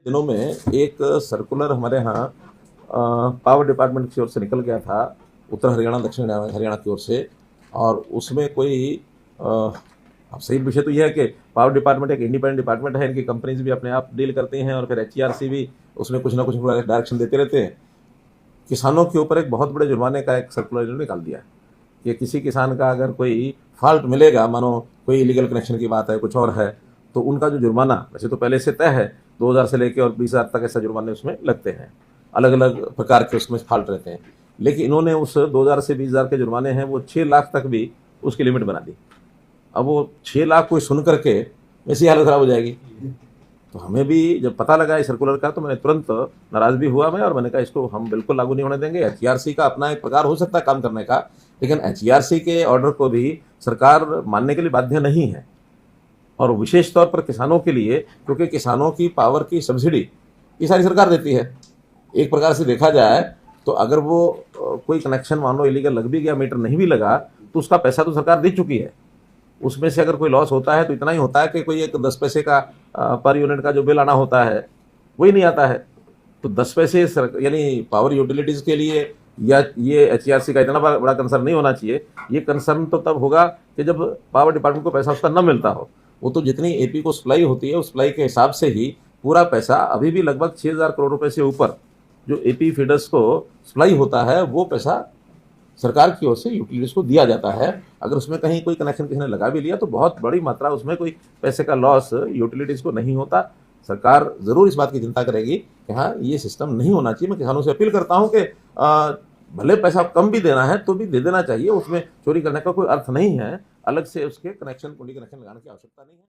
दिनों में एक सर्कुलर हमारे यहाँ पावर डिपार्टमेंट की ओर से निकल गया था, उत्तर हरियाणा दक्षिण हरियाणा की ओर से। और उसमें कोई अब सही विषय तो यह है कि पावर डिपार्टमेंट एक इंडिपेंडेंट डिपार्टमेंट है, इनकी कंपनीज भी अपने आप डील करती हैं और फिर एचईआरसी भी उसमें कुछ ना कुछ डायरेक्शन देते रहते हैं। किसानों के ऊपर एक बहुत बड़े जुर्माने का एक सर्कुलर इन्होंने निकाल दिया है कि किसी किसान का अगर कोई फॉल्ट मिलेगा, मानो कोई इलीगल कनेक्शन की बात है, कुछ और है, तो उनका जो जुर्माना वैसे तो पहले से तय है, 2000 से लेकर और 20,000 तक ऐसा जुर्माने उसमें लगते हैं। अलग अलग प्रकार के उसमें फॉल्ट रहते हैं, लेकिन इन्होंने उस 2000 से 20,000 के जुर्माने हैं वो 6 लाख तक भी उसकी लिमिट बना दी। अब वो 6 लाख कोई सुन करके ऐसी हालत खराब हो जाएगी। तो हमें भी जब पता लगा इस सर्कुलर का तो मैंने तुरंत नाराज भी हुआ मैं, और मैंने कहा इसको हम बिल्कुल लागू नहीं होने देंगे। एचईआरसी का अपना एक प्रकार हो सकता है काम करने का, लेकिन एचईआरसी के ऑर्डर को भी सरकार मानने के लिए बाध्य नहीं है। और विशेष तौर पर किसानों के लिए, क्योंकि किसानों की पावर की सब्सिडी ये सारी सरकार देती है। एक प्रकार से देखा जाए तो अगर वो कोई कनेक्शन मान लो इलीगल लग भी गया, मीटर नहीं भी लगा, तो उसका पैसा तो सरकार दे चुकी है। उसमें से अगर कोई लॉस होता है तो इतना ही होता है कि कोई एक 10 पैसे का पर यूनिट का जो बिल आना होता है वही नहीं आता है। तो 10 पैसे यानी पावर यूटिलिटीज़ के लिए या ये एचईआरसी का इतना बड़ा कंसर्न नहीं होना चाहिए। ये कंसर्न तो तब होगा कि जब पावर डिपार्टमेंट को पैसा उसका न मिलता हो। वो तो जितनी एपी को सप्लाई होती है उस सप्लाई के हिसाब से ही पूरा पैसा, अभी भी लगभग 6,000 करोड़ रुपए से ऊपर जो एपी फीडर्स को सप्लाई होता है वो पैसा सरकार की ओर से यूटिलिटीज को दिया जाता है। अगर उसमें कहीं कोई कनेक्शन किसी ने लगा भी लिया तो बहुत बड़ी मात्रा उसमें कोई पैसे का लॉस यूटिलिटीज को नहीं होता। सरकार जरूर इस बात की चिंता करेगी कि हाँ, ये सिस्टम नहीं होना चाहिए। मैं किसानों से अपील करता हूँ कि भले पैसा कम भी देना है तो भी दे देना चाहिए, उसमें चोरी करने का कोई अर्थ नहीं है। अलग से उसके कनेक्शन, कुंडी कनेक्शन लगाने की आवश्यकता नहीं है।